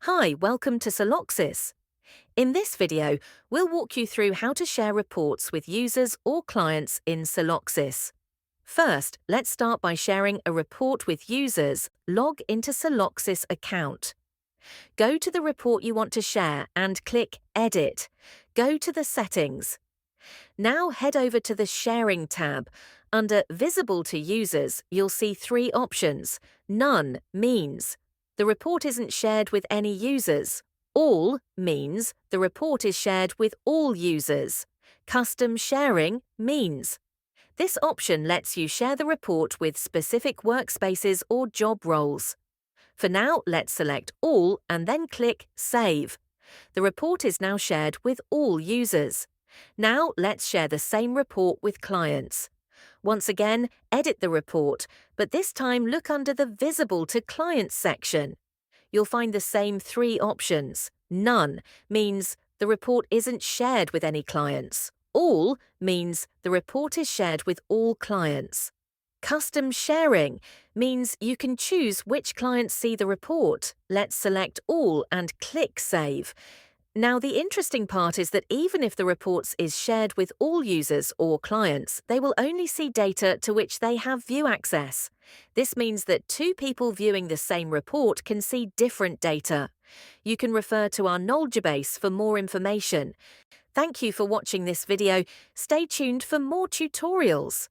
Hi, welcome to Celoxis. In this video, we'll walk you through how to share reports with users or clients in Celoxis. First, let's start by sharing a report with users. Log into Celoxis account. Go to the report you want to share and click Edit. Go to the Settings. Now head over to the Sharing tab. Under Visible to Users, you'll see three options. None means the report isn't shared with any users. All means the report is shared with all users. Custom sharing means this option lets you share the report with specific workspaces or job roles. For now, let's select All and then click Save. The report is now shared with all users. Now let's share the same report with clients. Once again, edit the report, but this time look under the Visible to Clients section. You'll find the same three options. None means the report isn't shared with any clients. All means the report is shared with all clients. Custom sharing means you can choose which clients see the report. Let's select All and click Save. Now, the interesting part is that even if the report is shared with all users or clients, they will only see data to which they have view access. This means that two people viewing the same report can see different data. You can refer to our knowledge base for more information. Thank you for watching this video. Stay tuned for more tutorials.